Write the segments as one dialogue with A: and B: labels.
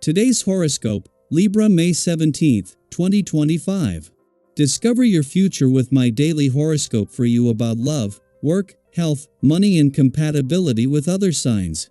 A: Today's horoscope, Libra May 17, 2025. Discover your future with my daily horoscope for you about love, work, health, money and compatibility with other signs.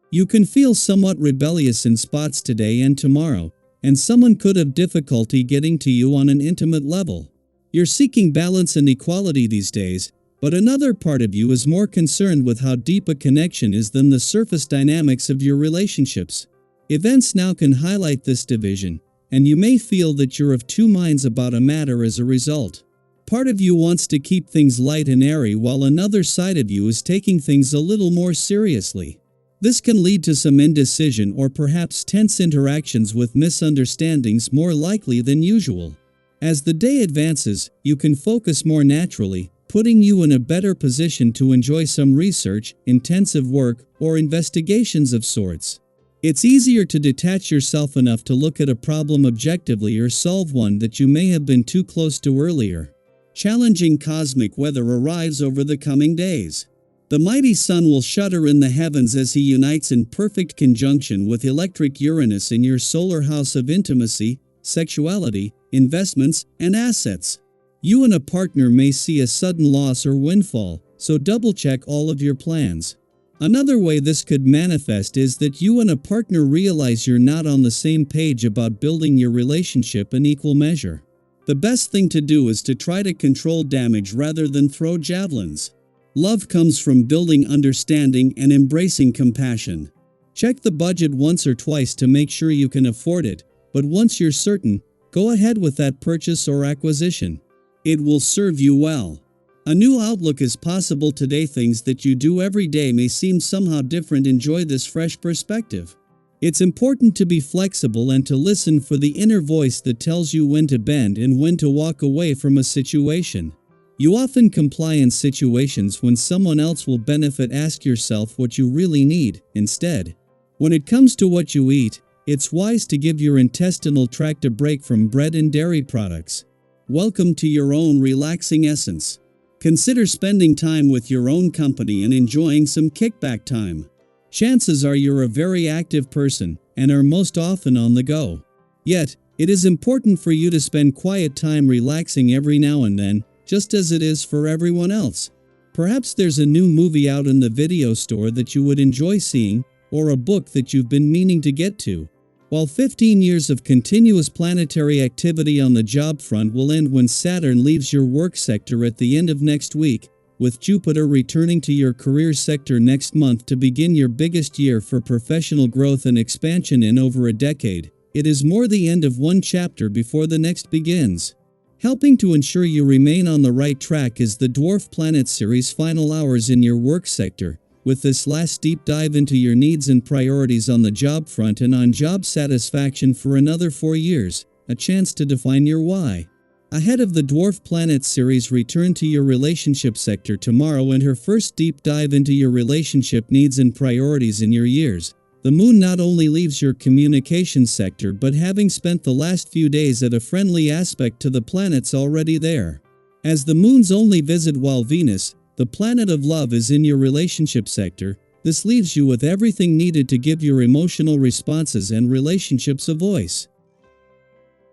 A: You can feel somewhat rebellious in spots today and tomorrow, and someone could have difficulty getting to you on an intimate level. You're seeking balance and equality these days, but another part of you is more concerned with how deep a connection is than the surface dynamics of your relationships. Events now can highlight this division, and you may feel that you're of two minds about a matter as a result. Part of you wants to keep things light and airy while another side of you is taking things a little more seriously. This can lead to some indecision or perhaps tense interactions with misunderstandings more likely than usual. As the day advances, you can focus more naturally, putting you in a better position to enjoy some research, intensive work, or investigations of sorts. It's easier to detach yourself enough to look at a problem objectively or solve one that you may have been too close to earlier. Challenging cosmic weather arrives over the coming days. The mighty sun will shudder in the heavens as he unites in perfect conjunction with electric Uranus in your solar house of intimacy, sexuality, investments, and assets. You and a partner may see a sudden loss or windfall, so double-check all of your plans. Another way this could manifest is that you and a partner realize you're not on the same page about building your relationship in equal measure. The best thing to do is to try to control damage rather than throw javelins. Love comes from building understanding and embracing compassion. Check the budget once or twice to make sure you can afford it, but once you're certain, go ahead with that purchase or acquisition. It will serve you well. A new outlook is possible today. Things that you do every day may seem somehow different. Enjoy this fresh perspective. It's important to be flexible and to listen for the inner voice that tells you when to bend and when to walk away from a situation. You often comply in situations when someone else will benefit. Ask yourself what you really need instead. When it comes to what you eat, it's wise to give your intestinal tract a break from bread and dairy products. Welcome to your own relaxing essence. Consider spending time with your own company and enjoying some kickback time. Chances are you're a very active person and are most often on the go. Yet, it is important for you to spend quiet time relaxing every now and then, just as it is for everyone else. Perhaps there's a new movie out in the video store that you would enjoy seeing, or a book that you've been meaning to get to. While 15 years of continuous planetary activity on the job front will end when Saturn leaves your work sector at the end of next week, with Jupiter returning to your career sector next month to begin your biggest year for professional growth and expansion in over a decade, it is more the end of one chapter before the next begins. Helping to ensure you remain on the right track is the Dwarf Planet Series Final Hours in your work sector, with this last deep dive into your needs and priorities on the job front and on job satisfaction for another 4 years, a chance to define your why. Ahead of the Dwarf Planet Series return to your relationship sector tomorrow and her first deep dive into your relationship needs and priorities in your years, the moon not only leaves your communication sector but having spent the last few days at a friendly aspect to the planets already there. As the moon's only visit while Venus, the planet of love, is in your relationship sector, this leaves you with everything needed to give your emotional responses and relationships a voice.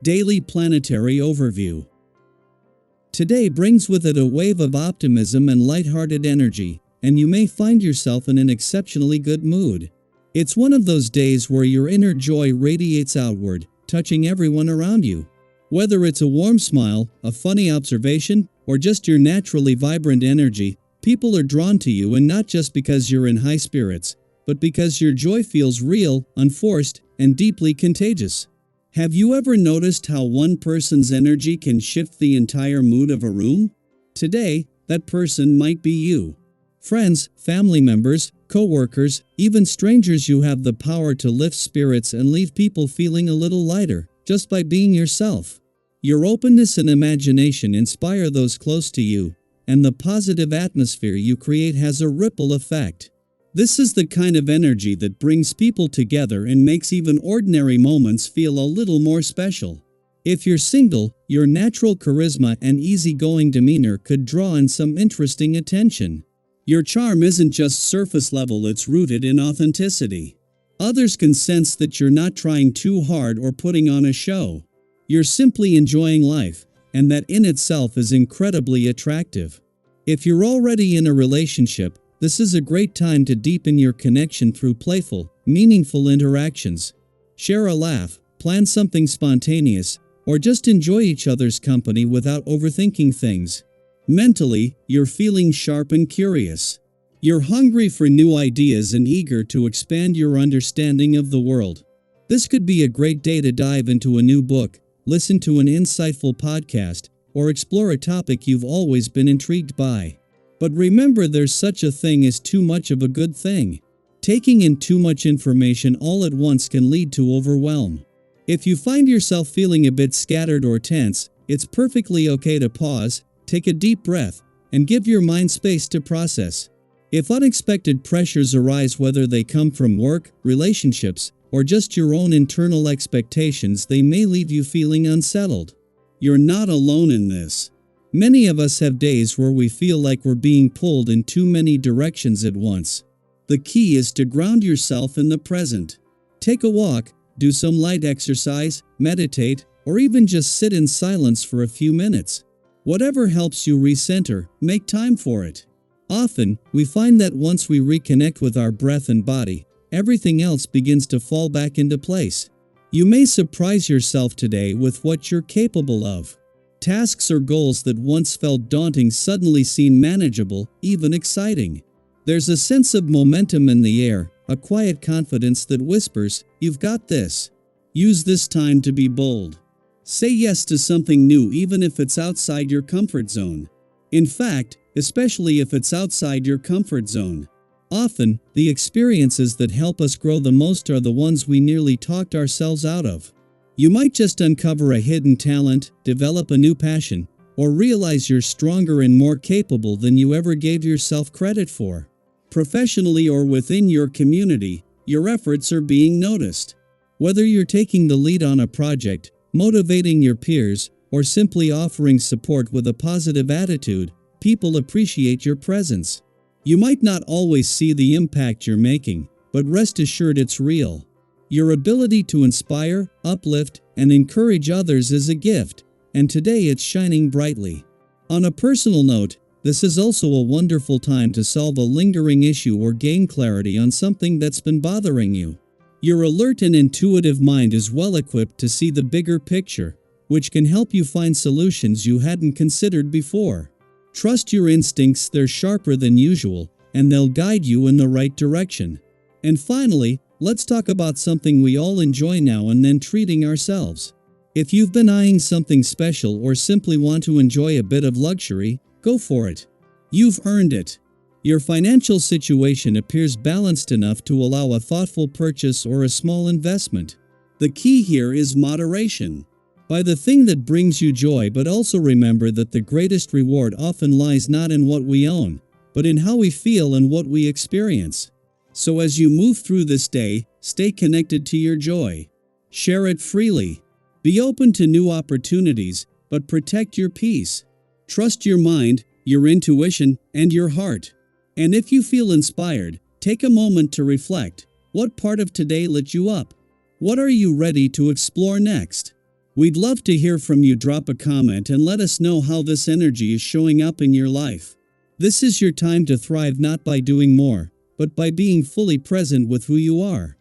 A: Daily Planetary Overview. Today brings with it a wave of optimism and lighthearted energy, and you may find yourself in an exceptionally good mood. It's one of those days where your inner joy radiates outward, touching everyone around you. Whether it's a warm smile, a funny observation, or just your naturally vibrant energy, people are drawn to you, and not just because you're in high spirits, but because your joy feels real, unforced, and deeply contagious. Have you ever noticed how one person's energy can shift the entire mood of a room? Today, that person might be you. Friends, family members, co-workers, even strangers, you have the power to lift spirits and leave people feeling a little lighter, just by being yourself. Your openness and imagination inspire those close to you, and the positive atmosphere you create has a ripple effect. This is the kind of energy that brings people together and makes even ordinary moments feel a little more special. If you're single, your natural charisma and easygoing demeanor could draw in some interesting attention. Your charm isn't just surface level, it's rooted in authenticity. Others can sense that you're not trying too hard or putting on a show. You're simply enjoying life, and that in itself is incredibly attractive. If you're already in a relationship, this is a great time to deepen your connection through playful, meaningful interactions. Share a laugh, plan something spontaneous, or just enjoy each other's company without overthinking things. Mentally, you're feeling sharp and curious. You're hungry for new ideas and eager to expand your understanding of the world. This could be a great day to dive into a new book, listen to an insightful podcast, or explore a topic you've always been intrigued by. But remember, there's such a thing as too much of a good thing. Taking in too much information all at once can lead to overwhelm. If you find yourself feeling a bit scattered or tense, it's perfectly okay to pause, take a deep breath, and give your mind space to process. If unexpected pressures arise, whether they come from work, relationships, or just your own internal expectations, they may leave you feeling unsettled. You're not alone in this. Many of us have days where we feel like we're being pulled in too many directions at once. The key is to ground yourself in the present. Take a walk, do some light exercise, meditate, or even just sit in silence for a few minutes. Whatever helps you recenter, make time for it. Often, we find that once we reconnect with our breath and body, everything else begins to fall back into place. You may surprise yourself today with what you're capable of. Tasks or goals that once felt daunting suddenly seem manageable, even exciting. There's a sense of momentum in the air, a quiet confidence that whispers, "You've got this." Use this time to be bold. Say yes to something new even if it's outside your comfort zone. In fact, especially if it's outside your comfort zone. Often, the experiences that help us grow the most are the ones we nearly talked ourselves out of. You might just uncover a hidden talent, develop a new passion, or realize you're stronger and more capable than you ever gave yourself credit for. Professionally or within your community, your efforts are being noticed. Whether you're taking the lead on a project, motivating your peers, or simply offering support with a positive attitude, people appreciate your presence. You might not always see the impact you're making, but rest assured it's real. Your ability to inspire, uplift, and encourage others is a gift, and today it's shining brightly. On a personal note, this is also a wonderful time to solve a lingering issue or gain clarity on something that's been bothering you. Your alert and intuitive mind is well equipped to see the bigger picture, which can help you find solutions you hadn't considered before. Trust your instincts, they're sharper than usual, and they'll guide you in the right direction. And finally, let's talk about something we all enjoy now and then: treating ourselves. If you've been eyeing something special or simply want to enjoy a bit of luxury, go for it. You've earned it. Your financial situation appears balanced enough to allow a thoughtful purchase or a small investment. The key here is moderation. Buy the thing that brings you joy, but also remember that the greatest reward often lies not in what we own, but in how we feel and what we experience. So as you move through this day, stay connected to your joy. Share it freely. Be open to new opportunities, but protect your peace. Trust your mind, your intuition, and your heart. And if you feel inspired, take a moment to reflect. What part of today lit you up? What are you ready to explore next? We'd love to hear from you. Drop a comment and let us know how this energy is showing up in your life. This is your time to thrive, not by doing more, but by being fully present with who you are.